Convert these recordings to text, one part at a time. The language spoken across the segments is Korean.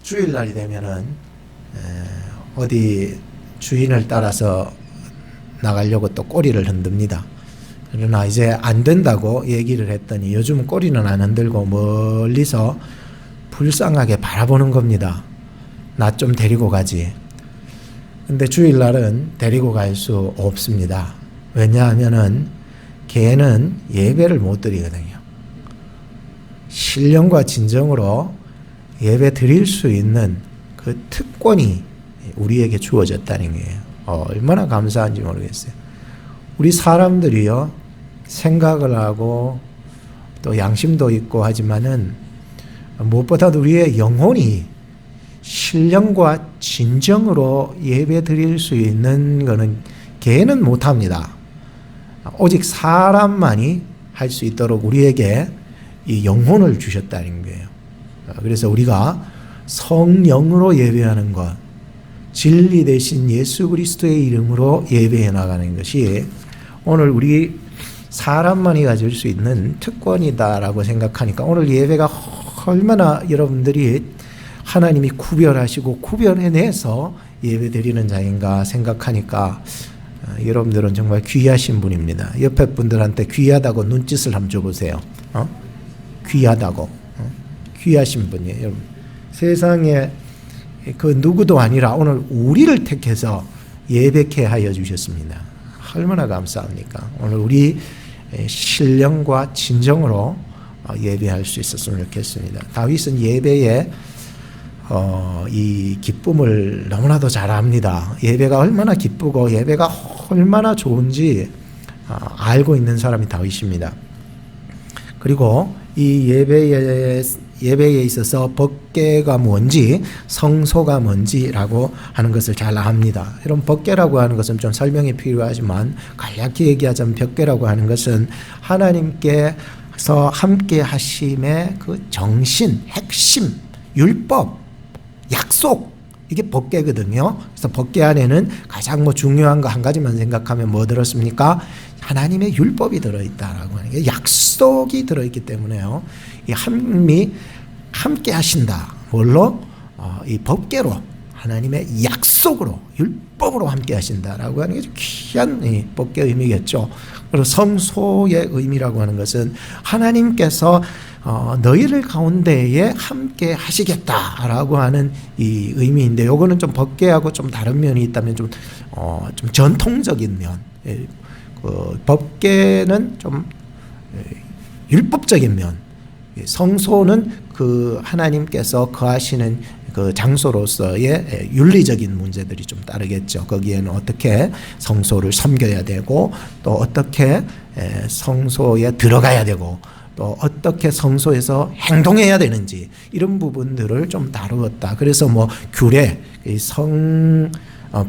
주일날이 되면은 어디 주인을 따라서 나가려고 또 꼬리를 흔듭니다. 그러나 이제 안 된다고 얘기를 했더니 요즘은 꼬리는 안 흔들고 멀리서 불쌍하게 바라보는 겁니다. 나 좀 데리고 가지. 근데 주일날은 데리고 갈 수 없습니다. 왜냐하면은 개는 예배를 못 드리거든요. 신령과 진정으로 예배 드릴 수 있는 그 특권이 우리에게 주어졌다는 거예요. 얼마나 감사한지 모르겠어요. 우리 사람들이요, 생각을 하고 또 양심도 있고 하지만은 무엇보다도 우리의 영혼이 신령과 진정으로 예배 드릴 수 있는 것은 개는 못합니다. 오직 사람만이 할 수 있도록 우리에게 이 영혼을 주셨다는 거예요. 그래서 우리가 성령으로 예배하는 것, 진리 대신 예수 그리스도의 이름으로 예배해 나가는 것이 오늘 우리 사람만이 가질 수 있는 특권이다라고 생각하니까 오늘 예배가 얼마나 여러분들이 하나님이 구별하시고 구별해내서 예배 드리는 자인가 생각하니까 여러분들은 정말 귀하신 분입니다. 옆에 분들한테 귀하다고 눈짓을 한번 줘보세요. 귀하다고. 귀하신 분이에요. 여러분. 세상에 그 누구도 아니라 오늘 우리를 택해서 예배케 하여 주셨습니다. 얼마나 감사합니까? 오늘 우리 신령과 진정으로 예배할 수 있었으면 좋겠습니다. 다윗은 예배에 이 기쁨을 너무나도 잘 압니다. 예배가 얼마나 기쁘고 예배가 얼마나 좋은지 알고 있는 사람이 다윗입니다. 그리고 이 예배에 있어서 법궤가 뭔지 성소가 뭔지라고 하는 것을 잘 압니다. 여러분, 법궤라고 하는 것은 좀 설명이 필요하지만 간략히 얘기하자면 법궤라고 하는 것은 하나님께서 함께 하심의 그 정신, 핵심, 율법, 약속, 이게 법궤거든요. 그래서 법궤 안에는 가장 중요한 거 한 가지만 생각하면 뭐 들었습니까? 하나님의 율법이 들어있다라고 하는 게 약속이 들어있기 때문에요. 이 하나님이 함께 하신다. 뭘로? 이 법궤로, 하나님의 약속으로, 율법으로 함께 하신다라고 하는 게 귀한 이 법궤의 의미겠죠. 그리고 성소의 의미라고 하는 것은 하나님께서 너희를 가운데에 함께 하시겠다라고 하는 이 의미인데, 요거는 좀 법궤하고 좀 다른 면이 있다면 좀 전통적인 면. 그 법궤는 좀 율법적인 면, 성소는 그 하나님께서 거하시는 그 장소로서의 윤리적인 문제들이 좀 따르겠죠. 거기에는 어떻게 성소를 섬겨야 되고, 또 어떻게 성소에 들어가야 되고, 또 어떻게 성소에서 행동해야 되는지, 이런 부분들을 좀 다루었다. 그래서 뭐 규례,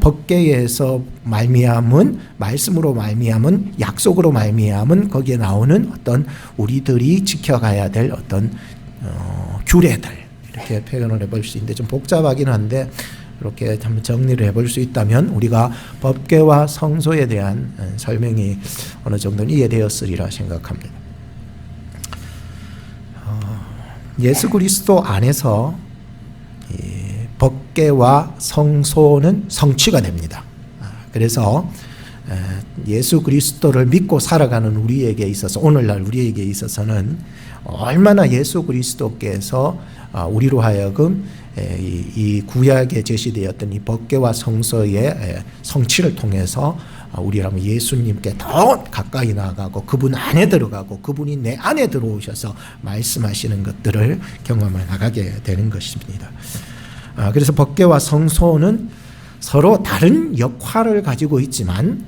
법궤에서 말미암은, 말씀으로 말미암은, 약속으로 말미암은 거기에 나오는 어떤 우리들이 지켜가야 될 어떤 규례들, 이렇게 표현을 해볼 수 있는데 좀 복잡하긴 한데 이렇게 한번 정리를 해볼 수 있다면 우리가 법궤와 성소에 대한 설명이 어느 정도는 이해되었으리라 생각합니다. 예수 그리스도 안에서 법궤와 성소는 성취가 됩니다. 그래서 예수 그리스도를 믿고 살아가는 우리에게 있어서, 오늘날 우리에게 있어서는 얼마나 예수 그리스도께서 우리로 하여금 이 구약에 제시되었던 이 법궤와 성소의 성취를 통해서 우리라면 예수님께 더 가까이 나아가고 그분 안에 들어가고 그분이 내 안에 들어오셔서 말씀하시는 것들을 경험해 나가게 되는 것입니다. 그래서 법궤와 성소는 서로 다른 역할을 가지고 있지만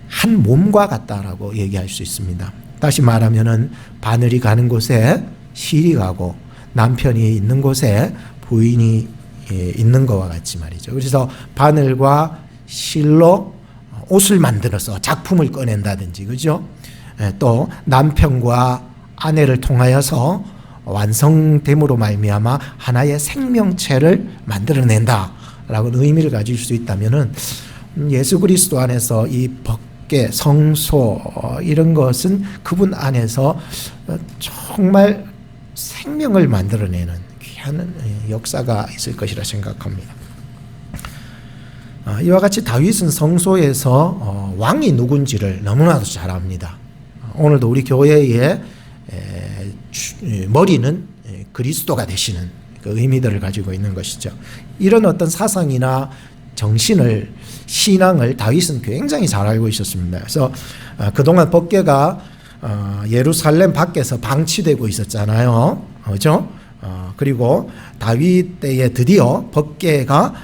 한 몸과 같다라고 얘기할 수 있습니다. 다시 말하면은 바늘이 가는 곳에 실이 가고 남편이 있는 곳에 부인이 있는 것과 같이 말이죠. 그래서 바늘과 실로 옷을 만들어서 작품을 꺼낸다든지, 그죠? 또 남편과 아내를 통하여서 완성됨으로 말미암아 하나의 생명체를 만들어낸다라고 의미를 가질 수 있다면은 예수 그리스도 안에서 이 법궤, 성소 이런 것은 그분 안에서 정말 생명을 만들어내는 하는 역사가 있을 것이라 생각합니다. 이와 같이 다윗은 성소에서 왕이 누군지를 너무나도 잘 압니다. 오늘도 우리 교회의 머리는 그리스도가 되시는 그 의미들을 가지고 있는 것이죠. 이런 어떤 사상이나 정신을, 신앙을 다윗은 굉장히 잘 알고 있었습니다. 그래서 그동안 법궤가 예루살렘 밖에서 방치되고 있었잖아요. 그렇죠? 그리고 다윗 때에 드디어 법궤가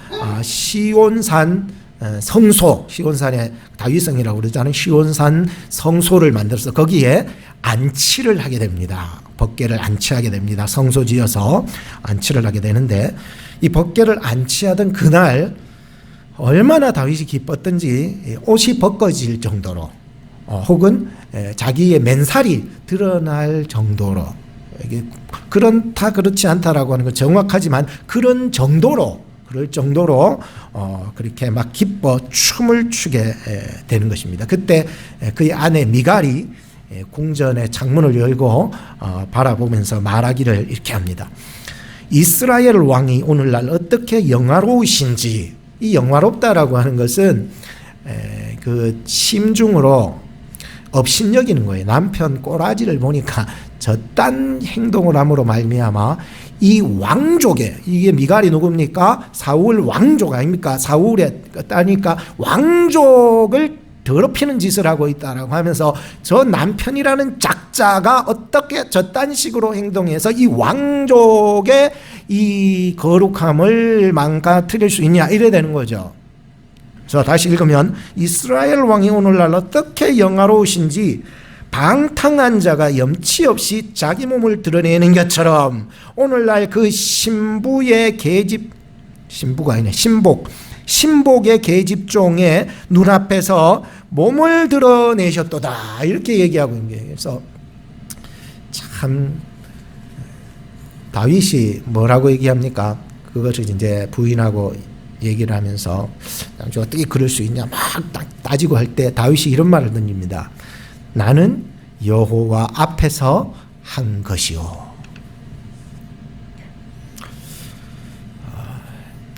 시온산 성소, 시온산의 다윗성이라고 그러잖아요. 시온산 성소를 만들어서 거기에 안치를 하게 됩니다. 법궤를 안치하게 됩니다. 성소 지어서 안치를 하게 되는데, 이 법궤를 안치하던 그날 얼마나 다윗이 기뻤던지 옷이 벗겨질 정도로 혹은 자기의 맨살이 드러날 정도로, 그렇다 그렇지 않다라고 하는 건 정확하지만 그럴 정도로 그렇게 막 기뻐 춤을 추게 되는 것입니다. 그때 그의 아내 미갈이 궁전의 창문을 열고 바라보면서 말하기를 이렇게 합니다. 이스라엘 왕이 오늘날 어떻게 영화로우신지. 이 영화롭다라고 하는 것은 그 심중으로 업신여기는 거예요. 남편 꼬라지를 보니까 저딴 행동을 함으로 말미암아 이 왕족의, 이게 미갈이 누굽니까? 사울 왕족 아닙니까? 사울의 딸이니까 왕족을 더럽히는 짓을 하고 있다라고 하면서 저 남편이라는 작자가 어떻게 저딴 식으로 행동해서 이 왕족의 이 거룩함을 망가뜨릴 수 있냐, 이래 되는 거죠. 그래서 다시 읽으면 이스라엘 왕이 오늘날 어떻게 영화로우신지 방탕한 자가 염치 없이 자기 몸을 드러내는 것처럼 오늘날 그 신부의 계집, 신부가 아니네, 신복의 계집종의 눈앞에서 몸을 드러내셨도다, 이렇게 얘기하고 있는 거예요. 그래서 참 다윗이 뭐라고 얘기합니까? 그것을 이제 부인하고 얘기를 하면서 어떻게 그럴 수 있냐 막 따지고 할 때 다윗이 이런 말을 던집니다. 나는 여호와 앞에서 한 것이요.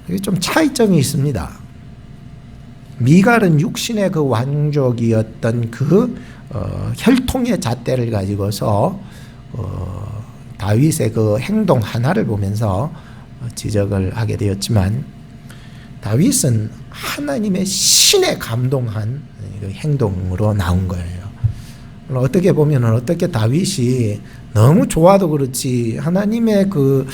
이게 좀 차이점이 있습니다. 미갈은 육신의 그 왕족이었던 그 혈통의 잣대를 가지고서 다윗의 그 행동 하나를 보면서 지적을 하게 되었지만, 다윗은 하나님의 신에 감동한 그 행동으로 나온 거예요. 어떻게 보면 어떻게 다윗이 너무 좋아도 그렇지 하나님의 그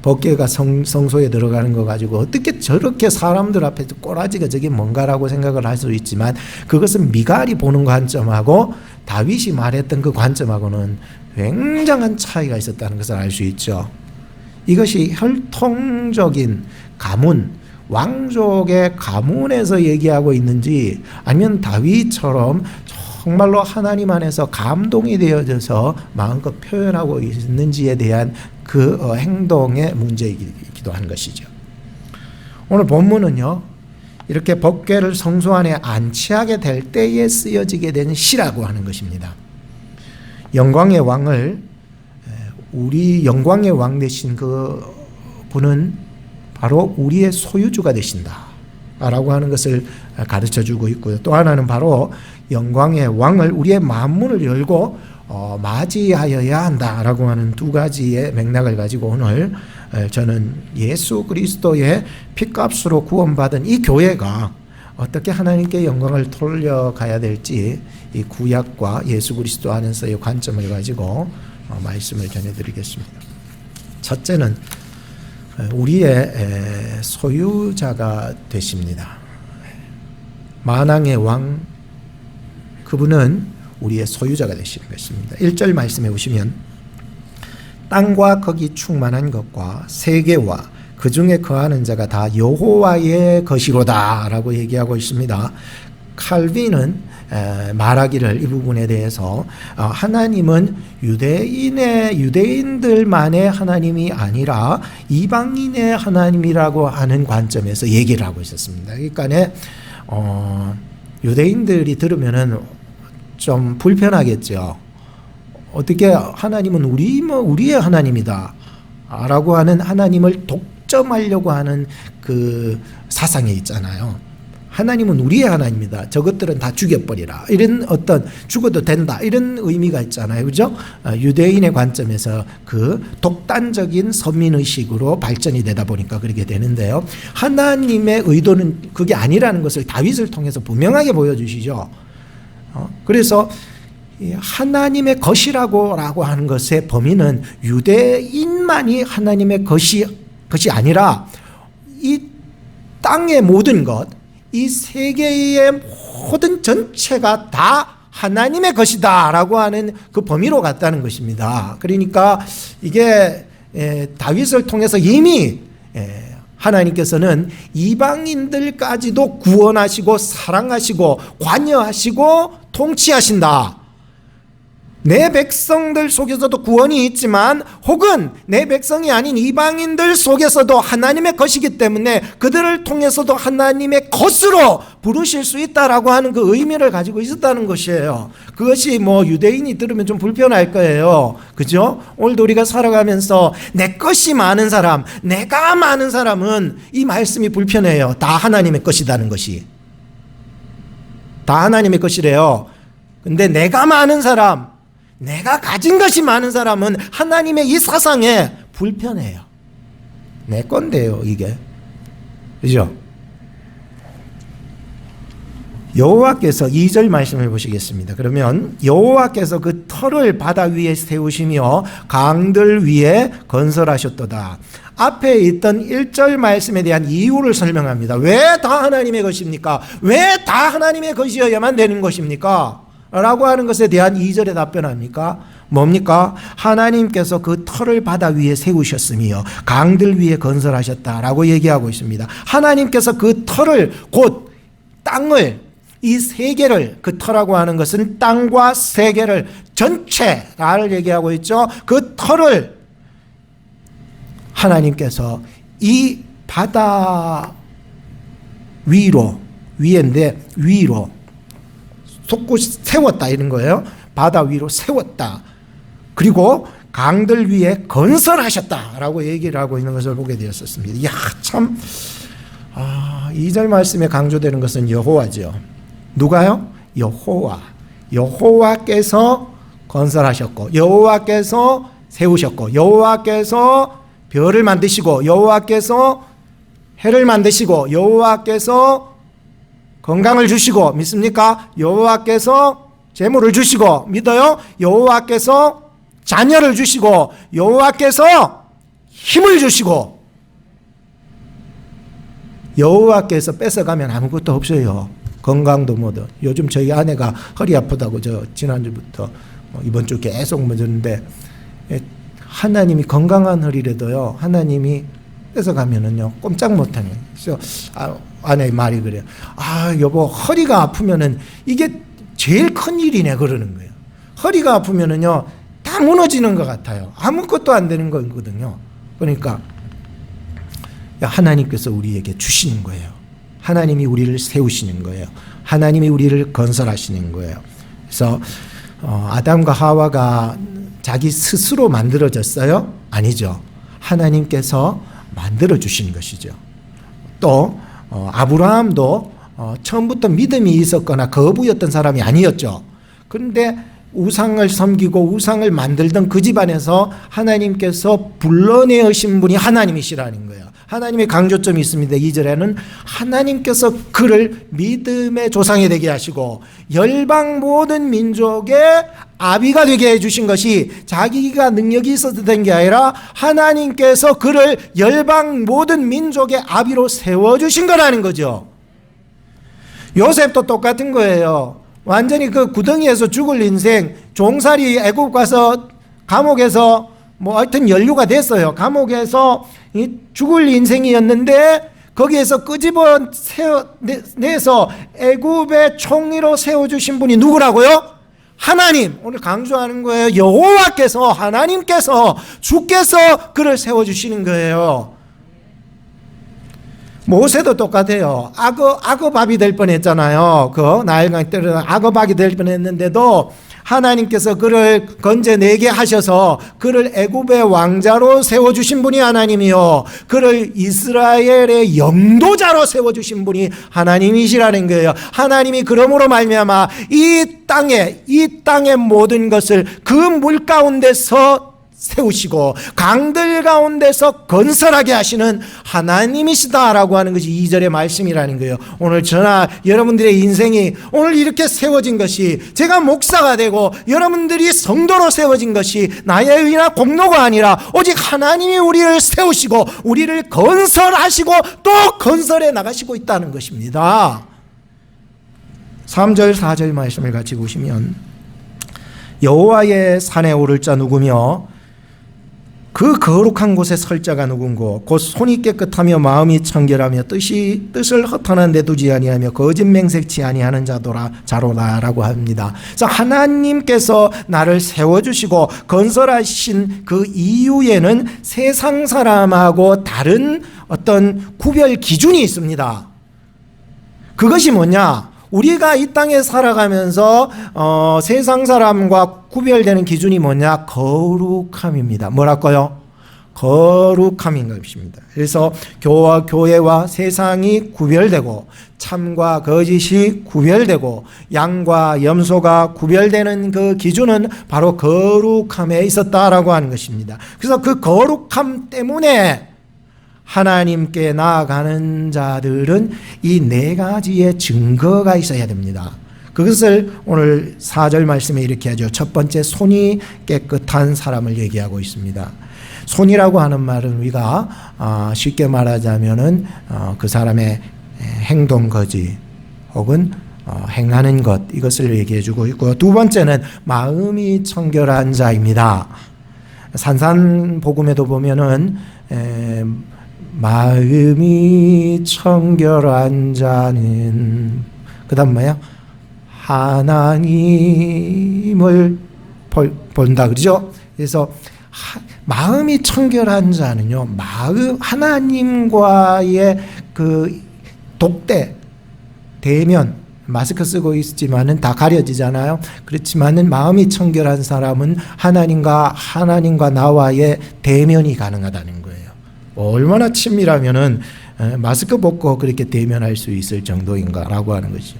법궤가 성소에 들어가는 거 가지고 어떻게 저렇게 사람들 앞에서 꼬라지가 저게 뭔가라고 생각을 할 수 있지만, 그것은 미갈이 보는 관점하고 다윗이 말했던 그 관점하고는 굉장한 차이가 있었다는 것을 알 수 있죠. 이것이 혈통적인 가문, 왕족의 가문에서 얘기하고 있는지, 아니면 다윗처럼 정말로 하나님 안에서 감동이 되어져서 마음껏 표현하고 있는지에 대한 그 행동의 문제이기도 한 것이죠. 오늘 본문은요, 이렇게 법궤를 성소 안에 안치하게 될 때에 쓰여지게 된 시라고 하는 것입니다. 영광의 왕을, 우리 영광의 왕 되신 그 분은 바로 우리의 소유주가 되신다 라고 하는 것을 가르쳐주고 있고요. 또 하나는 바로 영광의 왕을 우리의 만문을 열고 맞이하여야 한다라고 하는 두 가지의 맥락을 가지고 오늘 저는 예수 그리스도의 핏값으로 구원받은 이 교회가 어떻게 하나님께 영광을 돌려가야 될지, 이 구약과 예수 그리스도 안에서의 관점을 가지고 말씀을 전해드리겠습니다. 첫째는 우리의 소유자가 되십니다. 만왕의 왕, 그분은 우리의 소유자가 되시는 것입니다. 1절 말씀해 보시면 땅과 거기 충만한 것과 세계와 그 중에 거하는 자가 다 여호와의 것이로다 라고 얘기하고 있습니다. 칼빈은 말하기를 이 부분에 대해서 하나님은 유대인들만의 하나님이 아니라 이방인의 하나님이라고 하는 관점에서 얘기를 하고 있었습니다. 그러니까 유대인들이 들으면은 좀 불편하겠죠. 어떻게 하나님은 우리의 하나님이다. 라고 하는 하나님을 독점하려고 하는 그 사상에 있잖아요. 하나님은 우리의 하나님이다. 저것들은 다 죽여버리라. 이런 어떤 죽어도 된다. 이런 의미가 있잖아요. 그죠? 유대인의 관점에서 그 독단적인 선민의식으로 발전이 되다 보니까 그렇게 되는데요. 하나님의 의도는 그게 아니라는 것을 다윗을 통해서 분명하게 보여주시죠. 그래서 하나님의 것이라고 하는 것의 범위는 유대인만이 하나님의 것이 아니라 이 땅의 모든 것, 이 세계의 모든 전체가 다 하나님의 것이다 라고 하는 그 범위로 갔다는 것입니다. 그러니까 이게 다윗을 통해서 이미 하나님께서는 이방인들까지도 구원하시고 사랑하시고 관여하시고 통치하신다. 내 백성들 속에서도 구원이 있지만 혹은 내 백성이 아닌 이방인들 속에서도 하나님의 것이기 때문에 그들을 통해서도 하나님의 것으로 부르실 수 있다라고 하는 그 의미를 가지고 있었다는 것이에요. 그것이 뭐 유대인이 들으면 좀 불편할 거예요. 그죠? 오늘도 우리가 살아가면서 내 것이 많은 사람, 내가 많은 사람은 이 말씀이 불편해요. 다 하나님의 것이라는 것이. 다 하나님의 것이래요. 근데 내가 많은 사람, 내가 가진 것이 많은 사람은 하나님의 이 사상에 불편해요. 내 건데요, 이게. 그죠? 여호와께서 2절 말씀을 보시겠습니다. 그러면 여호와께서 그 터를 바다 위에 세우시며 강들 위에 건설하셨도다. 앞에 있던 1절 말씀에 대한 이유를 설명합니다. 왜 다 하나님의 것입니까? 왜 다 하나님의 것이어야만 되는 것입니까? 라고 하는 것에 대한 2절에 답변합니까? 뭡니까? 하나님께서 그 터를 바다 위에 세우셨으며 강들 위에 건설하셨다라고 얘기하고 있습니다. 하나님께서 그 터를, 곧 땅을, 이 세계를, 그 터라고 하는 것은 땅과 세계를 전체를 얘기하고 있죠. 그 터를 하나님께서 이 바다 위인데 위로 솟고 세웠다 이런 거예요. 바다 위로 세웠다. 그리고 강들 위에 건설하셨다라고 얘기를 하고 있는 것을 보게 되었었습니다. 참 2절 말씀에 강조되는 것은 여호와죠. 누가요? 여호와께서 건설하셨고 여호와께서 세우셨고 여호와께서 별을 만드시고 여호와께서 해를 만드시고 여호와께서 건강을 주시고 믿습니까? 여호와께서 재물을 주시고 믿어요? 여호와께서 자녀를 주시고 여호와께서 힘을 주시고 여호와께서 뺏어가면 아무것도 없어요. 건강도 뭐든. 요즘 저희 아내가 허리 아프다고 지난주부터 이번 주 계속 묻었는데 하나님이 건강한 허리라도요 하나님이 뺏어가면은요 꼼짝 못하는. 그래서 아내의 말이 그래요. 여보 허리가 아프면은 이게 제일 큰 일이네 그러는 거예요. 허리가 아프면은요 다 무너지는 것 같아요. 아무것도 안 되는 거거든요. 그러니까 하나님께서 우리에게 주시는 거예요. 하나님이 우리를 세우시는 거예요. 하나님이 우리를 건설하시는 거예요. 그래서 아담과 하와가 자기 스스로 만들어졌어요? 아니죠. 하나님께서 만들어 주신 것이죠. 또 아브라함도 처음부터 믿음이 있었거나 거부였던 사람이 아니었죠. 그런데 우상을 섬기고 우상을 만들던 그 집안에서 하나님께서 불러내으신 분이 하나님이시라는 거예요. 하나님의 강조점이 있습니다. 2절에는 하나님께서 그를 믿음의 조상이 되게 하시고 열방 모든 민족의 아비가 되게 해주신 것이 자기가 능력이 있어서 된 게 아니라 하나님께서 그를 열방 모든 민족의 아비로 세워주신 거라는 거죠. 요셉도 똑같은 거예요. 완전히 그 구덩이에서 죽을 인생, 종살이 애굽 가서 감옥에서 하여튼 연루가 됐어요. 감옥에서 죽을 인생이었는데 거기에서 끄집어내서 애굽의 총리로 세워주신 분이 누구라고요? 하나님. 오늘 강조하는 거예요. 여호와께서, 하나님께서, 주께서 그를 세워주시는 거예요. 모세도 똑같아요. 악어밥이 될 뻔했잖아요. 그 나일강 때는 악어밥이 될 뻔했는데도 하나님께서 그를 건져내게 하셔서 그를 애굽의 왕자로 세워주신 분이 하나님이요, 그를 이스라엘의 영도자로 세워주신 분이 하나님이시라는 거예요. 하나님이 그러므로 말미암아 이 땅의 모든 것을 그 물 가운데서 세우시고 강들 가운데서 건설하게 하시는 하나님이시다라고 하는 것이 2절의 말씀이라는 거예요. 오늘 저나 여러분들의 인생이 오늘 이렇게 세워진 것이, 제가 목사가 되고 여러분들이 성도로 세워진 것이 나의 의나 공로가 아니라 오직 하나님이 우리를 세우시고 우리를 건설하시고 또 건설해 나가시고 있다는 것입니다. 3절 4절 말씀을 같이 보시면, 여호와의 산에 오를 자 누구며 그 거룩한 곳에 설 자가 누군고, 곧 손이 깨끗하며 마음이 청결하며 뜻을 허탄한 데 두지 아니하며 거짓 맹색치 아니하는 자로다라고 합니다. 그래서 하나님께서 나를 세워주시고 건설하신 그 이유에는 세상 사람하고 다른 어떤 구별 기준이 있습니다. 그것이 뭐냐? 우리가 이 땅에 살아가면서 세상 사람과 구별되는 기준이 뭐냐? 거룩함입니다. 뭐랄까요? 거룩함인 것입니다. 그래서 교회와 세상이 구별되고 참과 거짓이 구별되고 양과 염소가 구별되는 그 기준은 바로 거룩함에 있었다라고 하는 것입니다. 그래서 그 거룩함 때문에 하나님께 나아가는 자들은 이 4가지의 증거가 있어야 됩니다. 그것을 오늘 4절 말씀에 이렇게 하죠. 첫 번째, 손이 깨끗한 사람을 얘기하고 있습니다. 손이라고 하는 말은 우리가 쉽게 말하자면은 그 사람의 행동 거지 혹은 행하는 것, 이것을 얘기해 주고 있고, 두 번째는 마음이 청결한 자입니다. 산산복음에도 보면은 마음이 청결한 자는, 그 다음 뭐야? 하나님을 본다 그러죠. 그래서 마음이 청결한 자는요, 하나님과의 그 대면, 마스크 쓰고 있지만은 다 가려지잖아요. 그렇지만은 마음이 청결한 사람은 하나님과 나와의 대면이 가능하다는 거예요. 얼마나 친밀하면은 마스크 벗고 그렇게 대면할 수 있을 정도인가라고 하는 것이죠.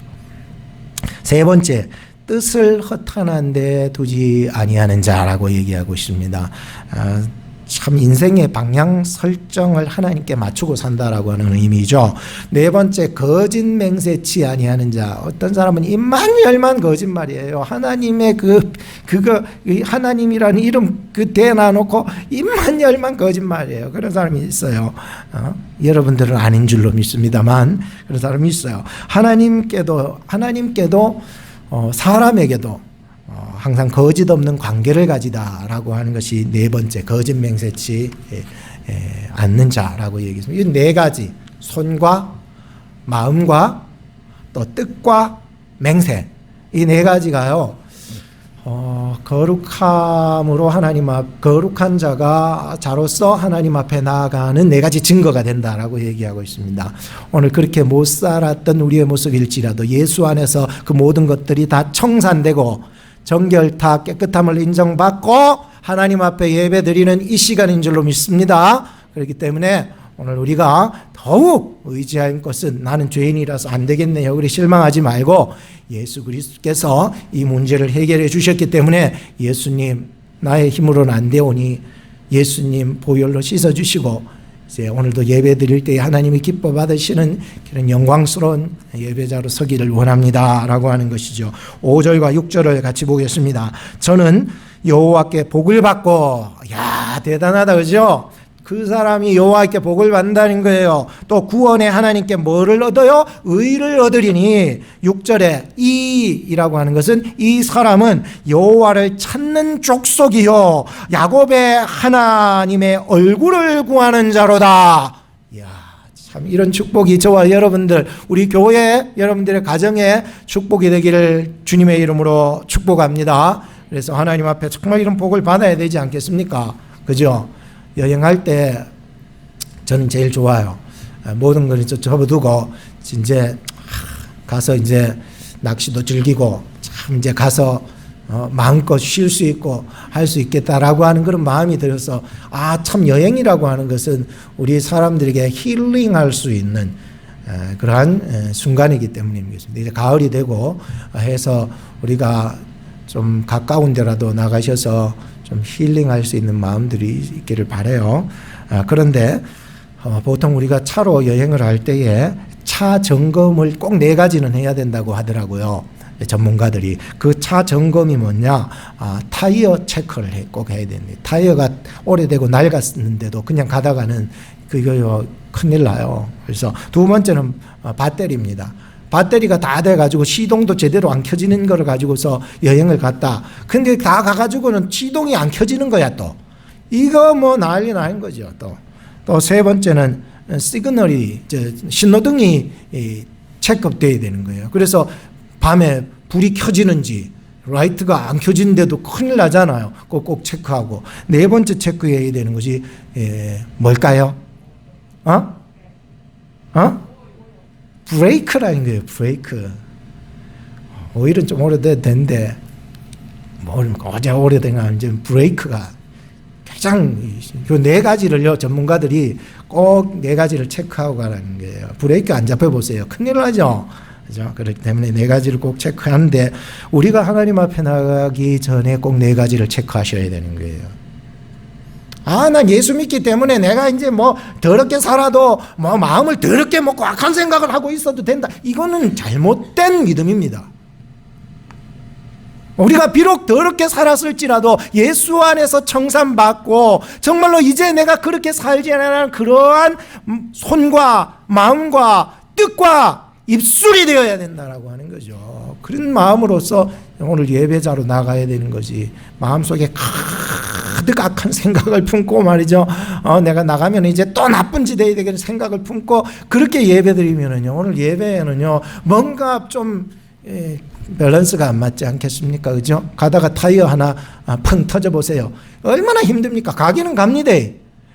세 번째, 뜻을 허탄한 데 두지 아니하는 자라고 얘기하고 있습니다. 참 인생의 방향 설정을 하나님께 맞추고 산다라고 하는 의미죠. 네 번째, 거짓 맹세치 아니하는 자. 어떤 사람은 입만 열만 거짓말이에요. 하나님의 하나님이라는 이름 대놔놓고 입만 열만 거짓말이에요. 그런 사람이 있어요. 여러분들은 아닌 줄로 믿습니다만 그런 사람이 있어요. 하나님께도 사람에게도 항상 거짓 없는 관계를 가지다라고 하는 것이 네 번째, 거짓 맹세치 않는 자라고 얘기했습니다. 이 4가지, 손과 마음과 또 뜻과 맹세, 이 4가지가요 거룩함으로 거룩한 자로서 하나님 앞에 나아가는 4가지 증거가 된다라고 얘기하고 있습니다. 오늘 그렇게 못 살았던 우리의 모습일지라도 예수 안에서 그 모든 것들이 다 청산되고 정결타 깨끗함을 인정받고 하나님 앞에 예배드리는 이 시간인 줄로 믿습니다. 그렇기 때문에 오늘 우리가 더욱 의지할 것은 나는 죄인이라서 안 되겠네요, 그리 실망하지 말고 예수 그리스도께서 이 문제를 해결해 주셨기 때문에 예수님 나의 힘으로는 안 되오니 예수님 보혈로 씻어주시고 이제 오늘도 예배 드릴 때 하나님이 기뻐 받으시는 그런 영광스러운 예배자로 서기를 원합니다 라고 하는 것이죠. 5절과 6절을 같이 보겠습니다. 저는 여호와께 복을 받고, 야 대단하다 그죠? 그 사람이 여호와께 복을 받는다는 거예요. 또 구원의 하나님께 뭐를 얻어요? 의를 얻으리니 6절에 이라고 하는 것은 이 사람은 여호와를 찾는 족속이요 야곱의 하나님의 얼굴을 구하는 자로다. 이야, 참 이런 축복이 저와 여러분들, 우리 교회 여러분들의 가정에 축복이 되기를 주님의 이름으로 축복합니다. 그래서 하나님 앞에 정말 이런 복을 받아야 되지 않겠습니까? 그죠? 여행할 때 저는 제일 좋아요. 모든 걸 접어두고 이제 가서 이제 낚시도 즐기고 참 이제 가서 마음껏 쉴 수 있고 할 수 있겠다라고 하는 그런 마음이 들어서 참 여행이라고 하는 것은 우리 사람들에게 힐링할 수 있는 그러한 순간이기 때문입니다. 이제 가을이 되고 해서 우리가 좀 가까운 데라도 나가셔서 좀 힐링할 수 있는 마음들이 있기를 바라요. 그런데 보통 우리가 차로 여행을 할 때에 차 점검을 꼭 4가지는 해야 된다고 하더라고요. 전문가들이. 그 차 점검이 뭐냐? 타이어 체크를 꼭 해야 됩니다. 타이어가 오래되고 낡았는데도 그냥 가다가는 그거 큰일 나요. 그래서 두 번째는 배터리입니다. 배터리가 다 돼가지고 시동도 제대로 안 켜지는 거를 가지고서 여행을 갔다. 근데 다 가가지고는 시동이 안 켜지는 거야 또. 이거 뭐 난리 나는 거죠 또. 또 세 번째는 시그널이 신호등이 체크돼야 되는 거예요. 그래서 밤에 불이 켜지는지 라이트가 안 켜지는데도 큰일 나잖아요. 꼭 체크하고. 네 번째 체크해야 되는 것이 뭘까요? 브레이크라는 거예요. 브레이크. 오일은 좀 오래됐는데 어제 오래된가 이제 브레이크가 가장 그 4가지를요 전문가들이 꼭 4가지를 체크하고 가라는 거예요. 브레이크 안 잡혀 보세요. 큰일 나죠. 그죠? 그렇기 때문에 4가지를 꼭 체크하는데 우리가 하나님 앞에 나가기 전에 꼭 4가지를 체크하셔야 되는 거예요. 난 예수 믿기 때문에 내가 이제 뭐 더럽게 살아도 뭐 마음을 더럽게 먹고 악한 생각을 하고 있어도 된다. 이거는 잘못된 믿음입니다. 우리가 비록 더럽게 살았을지라도 예수 안에서 청산받고 정말로 이제 내가 그렇게 살지 않는 그러한 손과 마음과 뜻과 입술이 되어야 된다라고 하는 거죠. 그런 마음으로서 오늘 예배자로 나가야 되는 거지. 마음속에 가득 악한 생각을 품고 말이죠. 내가 나가면 이제 또 나쁜 짓 해야 되겠는 생각을 품고 그렇게 예배드리면은요. 오늘 예배에는요. 뭔가 좀 밸런스가 안 맞지 않겠습니까? 그죠? 가다가 타이어 하나 펑 터져 보세요. 얼마나 힘듭니까? 가기는 갑니다.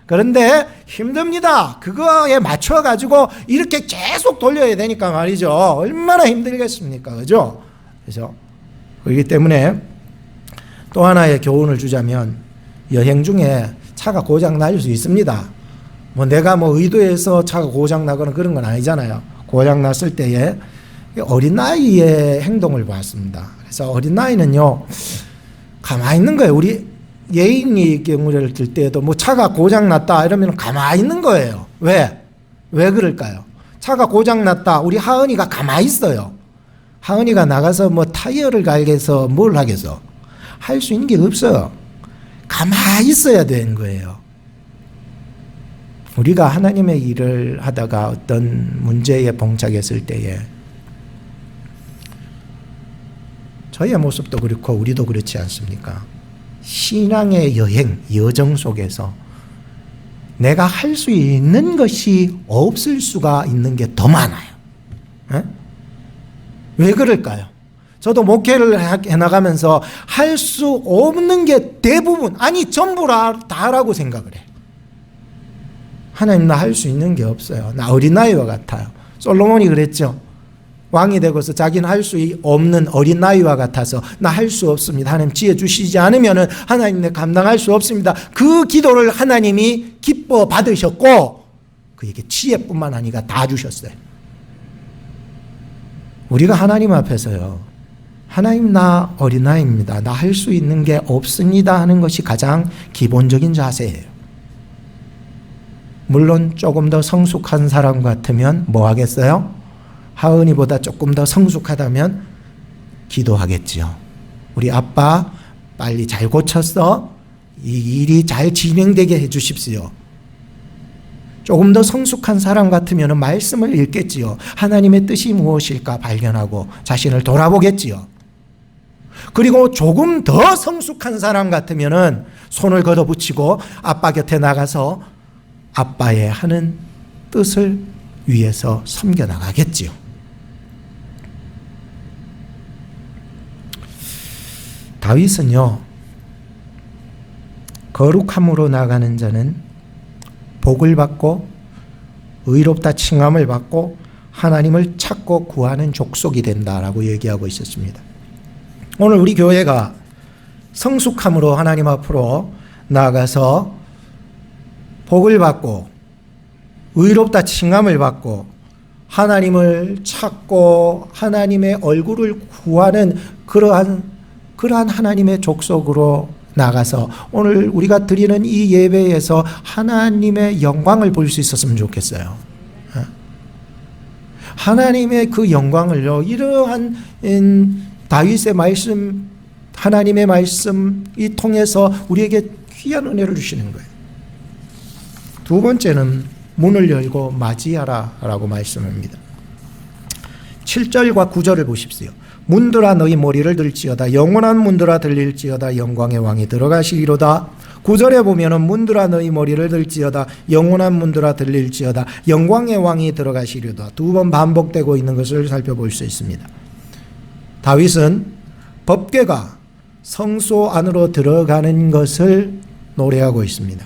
그런데 힘듭니다. 그거에 맞춰가지고 이렇게 계속 돌려야 되니까 말이죠. 얼마나 힘들겠습니까? 그죠? 그래서 그렇기 때문에 또 하나의 교훈을 주자면 여행 중에 차가 고장 날 수 있습니다. 뭐 내가 뭐 의도해서 차가 고장 나거나 그런 건 아니잖아요. 고장 났을 때에 어린아이의 행동을 봤습니다. 그래서 어린아이는요, 가만히 있는 거예요. 우리 예인이 경우를 들 때에도 뭐 차가 고장 났다 이러면 가만히 있는 거예요. 왜 그럴까요? 차가 고장 났다. 우리 하은이가 가만히 있어요. 하은이가 나가서 뭐 타이어를 갈게서 뭘 하겠어? 할 수 있는 게 없어요. 가만히 있어야 되는 거예요. 우리가 하나님의 일을 하다가 어떤 문제에 봉착했을 때에 저의 모습도 그렇고 우리도 그렇지 않습니까? 신앙의 여정 속에서 내가 할 수 있는 것이 없을 수가 있는 게 더 많아요. 왜 그럴까요? 저도 목회를 해나가면서 할 수 없는 게 대부분, 전부 다라고 생각을 해. 하나님 나 할 수 있는 게 없어요. 나 어린아이와 같아요. 솔로몬이 그랬죠. 왕이 되고서 자기는 할 수 없는 어린아이와 같아서 나 할 수 없습니다. 하나님 지혜 주시지 않으면 하나님 내 감당할 수 없습니다. 그 기도를 하나님이 기뻐 받으셨고 그에게 지혜뿐만 아니라 다 주셨어요. 우리가 하나님 앞에서요. 하나님 나 어린아이입니다. 나 할 수 있는 게 없습니다 하는 것이 가장 기본적인 자세예요. 물론 조금 더 성숙한 사람 같으면 뭐 하겠어요? 하은이보다 조금 더 성숙하다면 기도하겠지요. 우리 아빠 빨리 잘 고쳐서 이 일이 잘 진행되게 해 주십시오. 조금 더 성숙한 사람 같으면 말씀을 읽겠지요. 하나님의 뜻이 무엇일까 발견하고 자신을 돌아보겠지요. 그리고 조금 더 성숙한 사람 같으면 손을 걷어붙이고 아빠 곁에 나가서 아빠의 하는 뜻을 위해서 섬겨나가겠지요. 다윗은요, 거룩함으로 나가는 자는 복을 받고 의롭다 칭함을 받고 하나님을 찾고 구하는 족속이 된다라고 얘기하고 있었습니다. 오늘 우리 교회가 성숙함으로 하나님 앞으로 나아가서 복을 받고 의롭다 칭함을 받고 하나님을 찾고 하나님의 얼굴을 구하는 그러한 하나님의 족속으로 나가서 오늘 우리가 드리는 이 예배에서 하나님의 영광을 볼 수 있었으면 좋겠어요. 하나님의 그 영광을요, 이러한 다윗의 말씀, 하나님의 말씀이 통해서 우리에게 귀한 은혜를 주시는 거예요. 두 번째는 문을 열고 맞이하라 라고 말씀합니다. 7절과 9절을 보십시오. 문들아 너희 머리를 들지어다. 영원한 문들아 들릴지어다. 영광의 왕이 들어가시리로다. 9절에 보면은 문들아 너희 머리를 들지어다. 영원한 문들아 들릴지어다. 영광의 왕이 들어가시리로다. 두 번 반복되고 있는 것을 살펴볼 수 있습니다. 다윗은 법궤가 성소 안으로 들어가는 것을 노래하고 있습니다.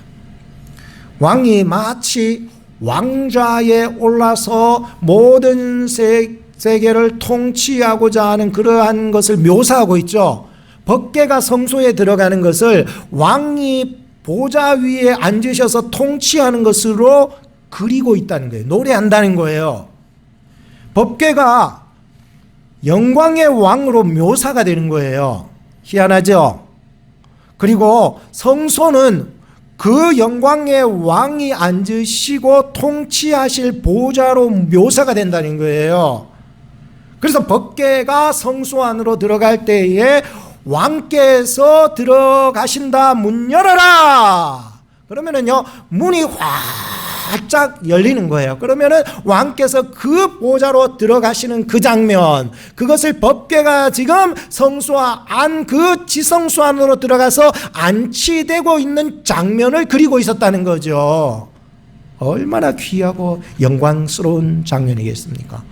왕이 마치 왕좌에 올라서 모든 세계를 통치하고자 하는 그러한 것을 묘사하고 있죠. 법궤가 성소에 들어가는 것을 왕이 보좌 위에 앉으셔서 통치하는 것으로 그리고 있다는 거예요. 노래한다는 거예요. 법궤가 영광의 왕으로 묘사가 되는 거예요. 희한하죠? 그리고 성소는 그 영광의 왕이 앉으시고 통치하실 보좌로 묘사가 된다는 거예요. 그래서 법궤가 성소 안으로 들어갈 때에 왕께서 들어가신다. 문 열어라. 그러면은요, 문이 활짝 열리는 거예요. 그러면은 왕께서 그 보좌로 들어가시는 그 장면, 그것을 법궤가 지금 성소 안, 그 지성소 안으로 들어가서 안치되고 있는 장면을 그리고 있었다는 거죠. 얼마나 귀하고 영광스러운 장면이겠습니까?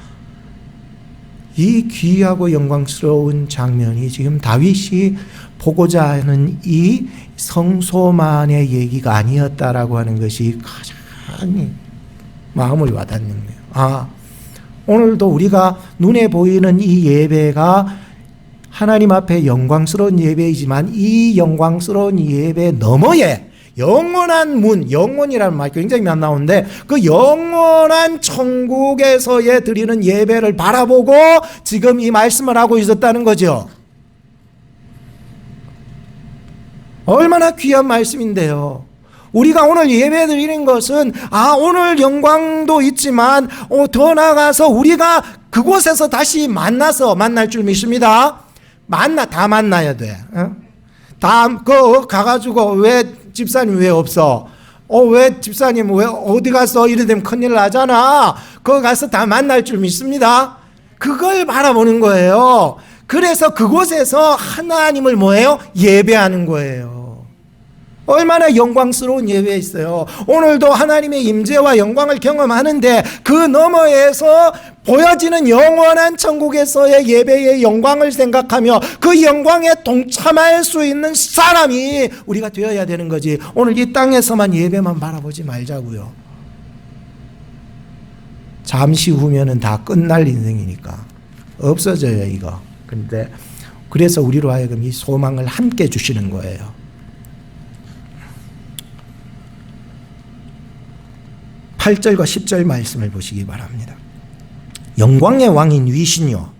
이 귀하고 영광스러운 장면이 지금 다윗이 보고자 하는 이 성소만의 얘기가 아니었다라고 하는 것이 가장 마음을 와닿는 거예요. 오늘도 우리가 눈에 보이는 이 예배가 하나님 앞에 영광스러운 예배이지만 이 영광스러운 예배 너머에 영원한 문, 영원이라는 말 굉장히 많이 나오는데 그 영원한 천국에서의 드리는 예배를 바라보고 지금 이 말씀을 하고 있었다는 거죠. 얼마나 귀한 말씀인데요. 우리가 오늘 예배 드리는 것은 오늘 영광도 있지만 더 나아가서 우리가 그곳에서 다시 만날 줄 믿습니다. 다 만나야 돼. 가가지고 왜 집사님 왜 없어? 왜 집사님 왜 어디 갔어? 이래 되면 큰일 나잖아. 거기 가서 다 만날 줄 믿습니다. 그걸 바라보는 거예요. 그래서 그곳에서 하나님을 뭐예요? 예배하는 거예요. 얼마나 영광스러운 예배에 있어요. 오늘도 하나님의 임재와 영광을 경험하는데 그 너머에서 보여지는 영원한 천국에서의 예배의 영광을 생각하며 그 영광에 동참할 수 있는 사람이 우리가 되어야 되는 거지. 오늘 이 땅에서만 예배만 바라보지 말자고요. 잠시 후면은 다 끝날 인생이니까 없어져요, 이거. 근데 그래서 우리로 하여금 이 소망을 함께 주시는 거예요. 8절과 10절 말씀을 보시기 바랍니다. 영광의 왕인 위신이요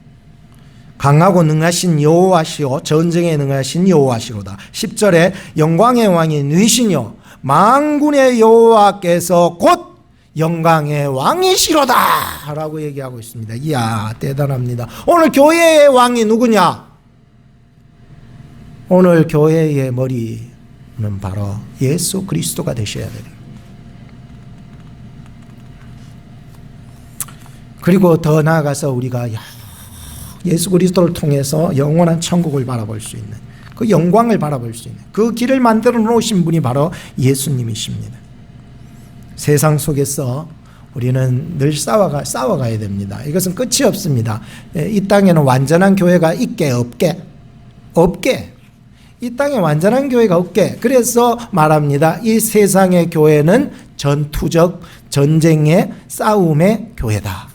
강하고 능하신 여호와시오 전쟁에 능하신 여호와시로다. 10절에 영광의 왕인 위신이요 만군의 여호와께서 곧 영광의 왕이시로다 라고 얘기하고 있습니다. 이야, 대단합니다. 오늘 교회의 왕이 누구냐? 오늘 교회의 머리는 바로 예수 그리스도가 되셔야 됩니다. 그리고 더 나아가서 우리가 예수 그리스도를 통해서 영원한 천국을 바라볼 수 있는 그 영광을 바라볼 수 있는 그 길을 만들어 놓으신 분이 바로 예수님이십니다. 세상 속에서 우리는 늘 싸워가야 됩니다. 이것은 끝이 없습니다. 이 땅에는 완전한 교회가 있게 없게 이 땅에 완전한 교회가 없게. 그래서 말합니다. 이 세상의 교회는 전투적 전쟁의 싸움의 교회다.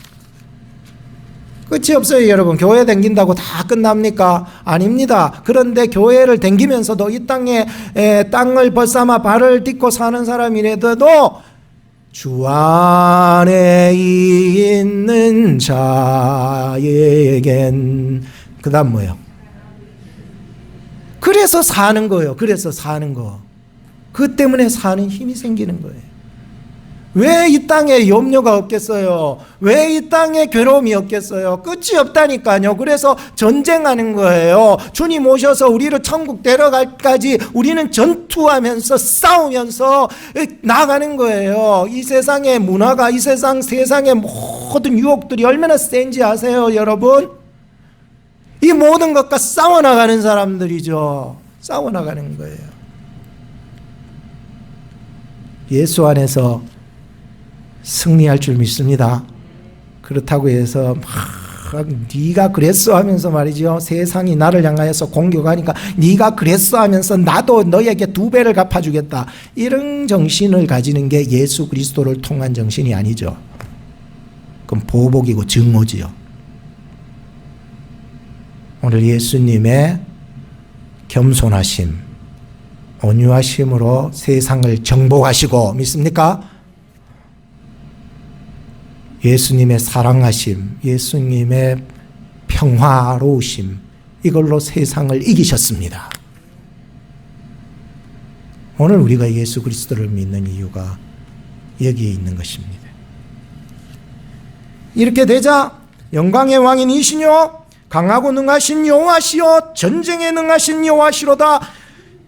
끝이 없어요, 여러분. 교회 댕긴다고 다 끝납니까? 아닙니다. 그런데 교회를 댕기면서도 이 땅을 벗삼아 발을 딛고 사는 사람이라도 주 안에 있는 자에겐 그 다음 뭐예요? 그래서 사는 거예요. 그래서 사는 거. 그 때문에 사는 힘이 생기는 거예요. 왜 이 땅에 염려가 없겠어요? 왜 이 땅에 괴로움이 없겠어요? 끝이 없다니까요. 그래서 전쟁하는 거예요. 주님 오셔서 우리를 천국 데려갈까지 우리는 전투하면서 싸우면서 나가는 거예요. 이 세상의 문화가, 이 세상의 모든 유혹들이 얼마나 센지 아세요, 여러분? 이 모든 것과 싸워나가는 사람들이죠. 싸워나가는 거예요. 예수 안에서 승리할 줄 믿습니다. 그렇다고 해서 막 네가 그랬어 하면서 말이죠. 세상이 나를 향하여서 공격하니까 네가 그랬어 하면서 나도 너에게 2배를 갚아주겠다. 이런 정신을 가지는 게 예수 그리스도를 통한 정신이 아니죠. 그럼 보복이고 증오지요. 오늘 예수님의 겸손하심, 온유하심으로 세상을 정복하시고 믿습니까? 예수님의 사랑하심, 예수님의 평화로우심, 이걸로 세상을 이기셨습니다. 오늘 우리가 예수 그리스도를 믿는 이유가 여기에 있는 것입니다. 이렇게 되자 영광의 왕인 이시뇨 강하고 능하신 여호와시요 전쟁에 능하신 여호와시로다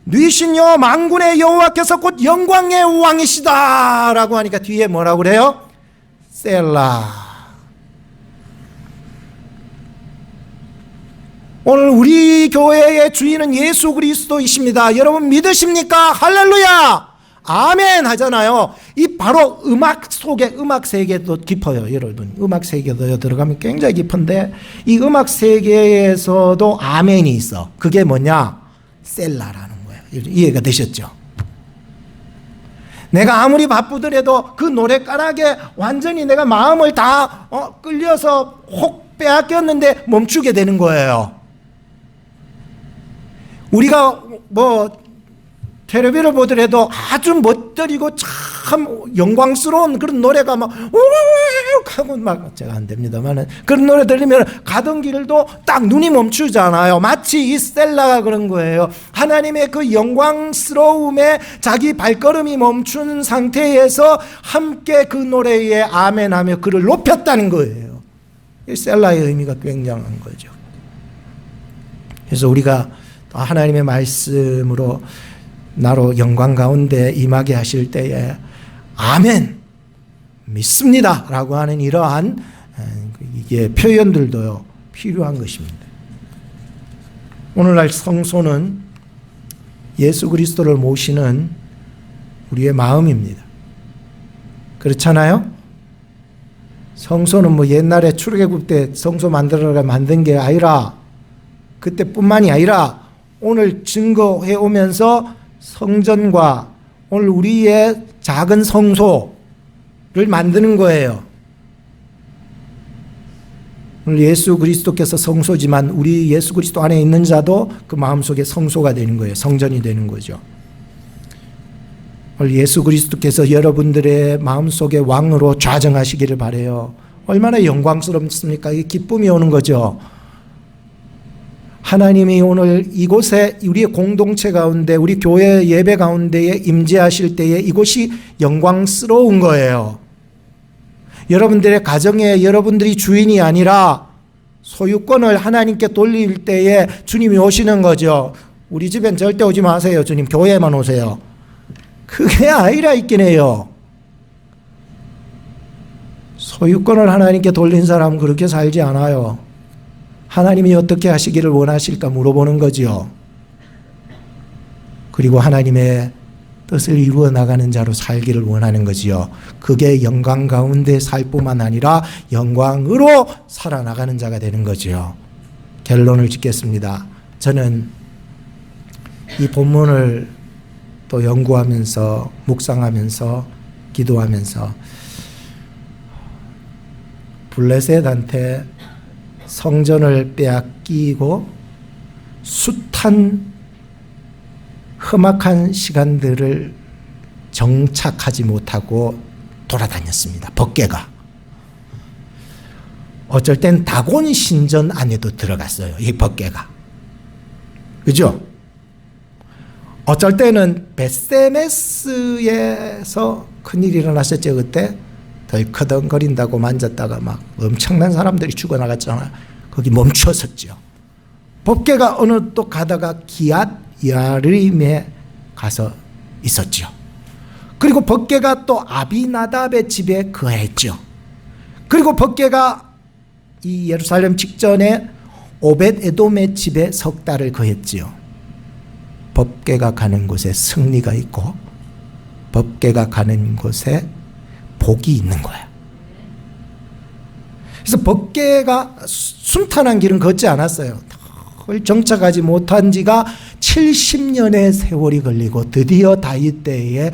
뉘시뇨 만군의 여호와께서 곧 영광의 왕이시다 라고 하니까 뒤에 뭐라고 그래요? 셀라. 오늘 우리 교회의 주인은 예수 그리스도이십니다. 여러분 믿으십니까? 할렐루야! 아멘 하잖아요. 이 바로 음악 속에 음악 세계도 깊어요, 여러분. 음악 세계도 들어가면 굉장히 깊은데 이 음악 세계에서도 아멘이 있어. 그게 뭐냐? 셀라라는 거예요. 이해가 되셨죠? 내가 아무리 바쁘더라도 그 노래가락에 완전히 내가 마음을 다 끌려서 혹 빼앗겼는데 멈추게 되는 거예요. 우리가 텔레비를 보더라도 아주 멋들이고 참 영광스러운 그런 노래가 막 우우욱 하고 막 제가 안 됩니다만은 그런 노래 들리면 가던 길도 딱 눈이 멈추잖아요. 마치 이 스텔라가 그런 거예요. 하나님의 그 영광스러움에 자기 발걸음이 멈춘 상태에서 함께 그 노래에 아멘하며 그를 높였다는 거예요. 이 스텔라의 의미가 굉장한 거죠. 그래서 우리가 하나님의 말씀으로 나로 영광 가운데 임하게 하실 때에 아멘 믿습니다 라고 하는 이러한 이게 표현들도 필요한 것입니다. 오늘날 성소는 예수 그리스도를 모시는 우리의 마음입니다. 그렇잖아요? 성소는 뭐 옛날에 출애굽 때 성소 만들어가 만든 게 아니라 그때뿐만이 아니라 오늘 증거해 오면서 성전과 오늘 우리의 작은 성소를 만드는 거예요. 오늘 예수 그리스도께서 성소지만 우리 예수 그리스도 안에 있는 자도 그 마음속에 성소가 되는 거예요. 성전이 되는 거죠. 오늘 예수 그리스도께서 여러분들의 마음속에 왕으로 좌정하시기를 바라요. 얼마나 영광스럽습니까? 이 기쁨이 오는 거죠. 하나님이 오늘 이곳에 우리의 공동체 가운데 우리 교회 예배 가운데에 임재하실 때에 이곳이 영광스러운 거예요. 여러분들의 가정에 여러분들이 주인이 아니라 소유권을 하나님께 돌릴 때에 주님이 오시는 거죠. 우리 집엔 절대 오지 마세요. 주님 교회만 오세요. 그게 아니라 있긴 해요. 소유권을 하나님께 돌린 사람은 그렇게 살지 않아요. 하나님이 어떻게 하시기를 원하실까 물어보는 거지요. 그리고 하나님의 뜻을 이루어 나가는 자로 살기를 원하는 거지요. 그게 영광 가운데 살 뿐만 아니라 영광으로 살아나가는 자가 되는 거지요. 결론을 짓겠습니다. 저는 이 본문을 또 연구하면서 묵상하면서 기도하면서 블레셋한테 성전을 빼앗기고 숱한 험악한 시간들을 정착하지 못하고 돌아다녔습니다. 법궤가. 어쩔 땐 다곤 신전 안에도 들어갔어요. 이 법궤가. 그죠? 어쩔 때는 베세메스에서 큰일이 일어났었죠. 그때 덜커덩거린다고 만졌다가 막 엄청난 사람들이 죽어나갔잖아요. 거기 멈추었었죠. 법궤가 어느 또 가다가 기앗 야림에 가서 있었죠. 그리고 법궤가 또 아비나답의 집에 거했죠. 그리고 법궤가 이 예루살렘 직전에 오벳 에돔의 집에 석 달을 거했지요. 법궤가 가는 곳에 승리가 있고 법궤가 가는 곳에 복이 있는 거야. 그래서 법궤가 순탄한 길은 걷지 않았어요. 늘 정착하지 못한 지가 70년의 세월이 걸리고 드디어 다윗 때에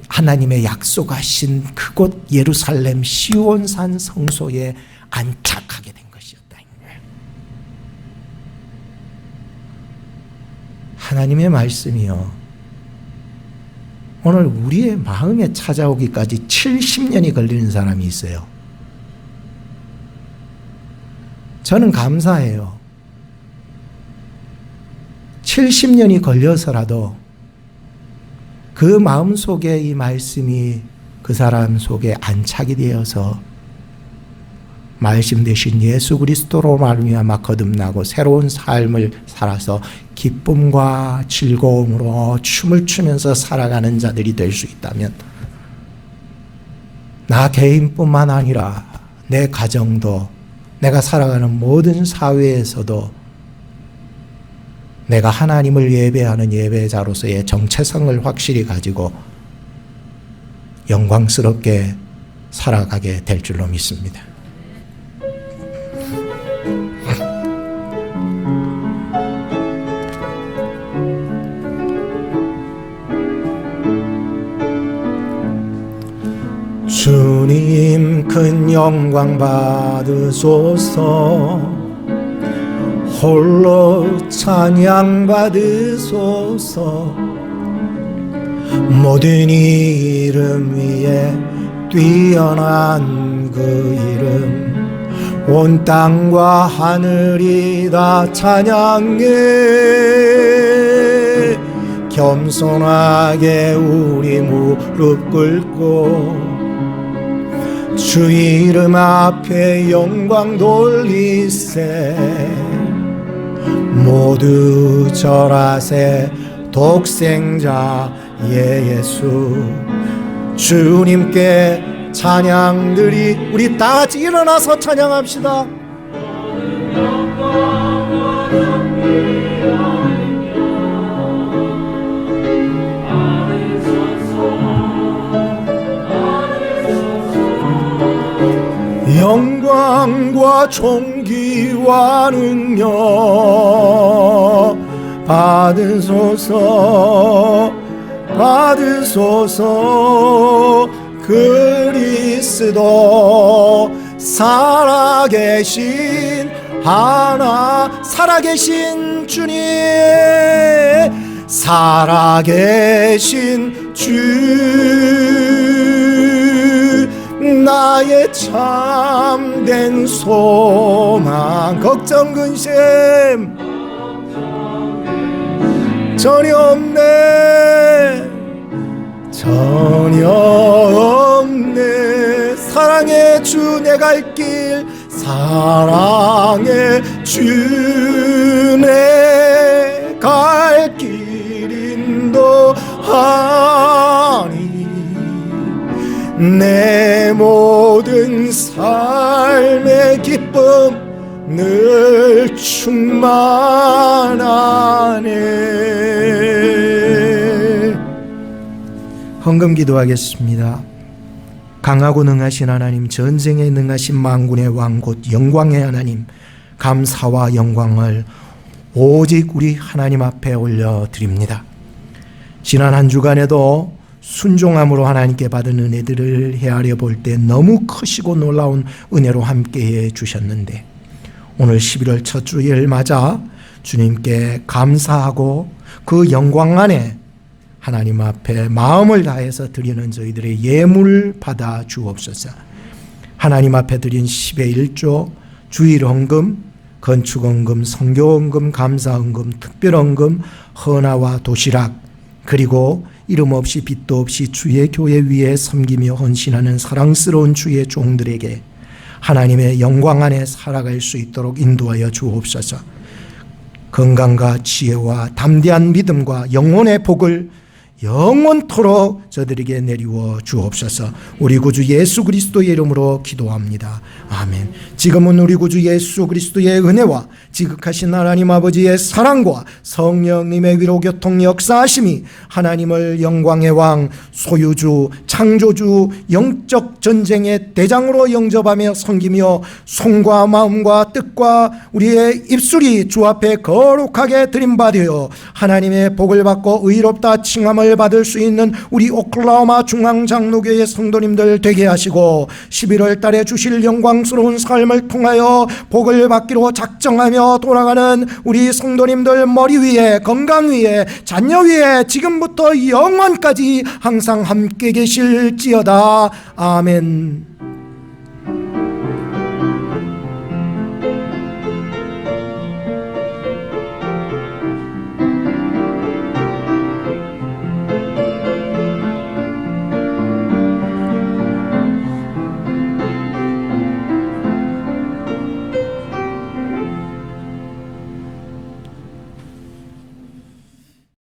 하나님의 약속하신 그곳 예루살렘 시온산 성소에 안착하게 된 것이었다. 하나님의 말씀이요, 오늘 우리의 마음에 찾아오기까지 70년이 걸리는 사람이 있어요. 저는 감사해요. 70년이 걸려서라도 그 마음속에 이 말씀이 그 사람 속에 안착이 되어서 말씀 되신 예수 그리스도로 말미암아 거듭나고 새로운 삶을 살아서 기쁨과 즐거움으로 춤을 추면서 살아가는 자들이 될 수 있다면, 나 개인뿐만 아니라 내 가정도, 내가 살아가는 모든 사회에서도 내가 하나님을 예배하는 예배자로서의 정체성을 확실히 가지고 영광스럽게 살아가게 될 줄로 믿습니다. 주님 큰 영광 받으소서. 홀로 찬양 받으소서. 모든 이름 위에 뛰어난 그 이름, 온 땅과 하늘이 다 찬양해. 겸손하게 우리 무릎 꿇고 주 이름 앞에 영광 돌리세. 모두 절하세. 독생자 예수 주님께 찬양들이, 우리 다 같이 일어나서 찬양합시다. 영광과 존귀와 능력 받으소서. 받으소서. 그리스도 살아계신 살아계신 주님, 살아계신 주, 나의 참된 소망, 걱정 근심 전혀 없네, 전혀 없네. 사랑의 주 내 갈 길, 사랑의 주 내 갈 길 인도하니. 내 모든 삶의 기쁨 늘 충만하네. 헌금 기도하겠습니다. 강하고 능하신 하나님, 전쟁에 능하신 만군의 왕 곧 영광의 하나님, 감사와 영광을 오직 우리 하나님 앞에 올려드립니다. 지난 한 주간에도 순종함으로 하나님께 받은 은혜들을 헤아려 볼 때 너무 크시고 놀라운 은혜로 함께해 주셨는데 오늘 11월 첫 주일 맞아 주님께 감사하고 그 영광 안에 하나님 앞에 마음을 다해서 드리는 저희들의 예물 받아 주옵소서. 하나님 앞에 드린 10의 1조, 주일헌금, 건축헌금, 성교헌금, 감사헌금, 특별헌금, 헌화와 도시락, 그리고 이름 없이 빚도 없이 주의 교회 위에 섬기며 헌신하는 사랑스러운 주의 종들에게 하나님의 영광 안에 살아갈 수 있도록 인도하여 주옵소서. 건강과 지혜와 담대한 믿음과 영혼의 복을 영원토록 저들에게 내리워 주옵소서. 우리 구주 예수 그리스도의 이름으로 기도합니다. 아멘. 지금은 우리 구주 예수 그리스도의 은혜와 지극하신 하나님 아버지의 사랑과 성령님의 위로 교통 역사하심이 하나님을 영광의 왕, 소유주, 창조주, 영적 전쟁의 대장으로 영접하며 섬기며 손과 마음과 뜻과 우리의 입술이 주 앞에 거룩하게 드림받으여 하나님의 복을 받고 의롭다 칭함을 받을 수 있는 우리 오클라호마 중앙장로교회 성도님들 되게 하시고 11월 달에 주실 영광스러운 삶을 통하여 복을 받기로 작정하며 돌아가는 우리 성도님들 머리 위에, 건강 위에, 자녀 위에 지금부터 영원까지 항상 함께 계실지어다. 아멘.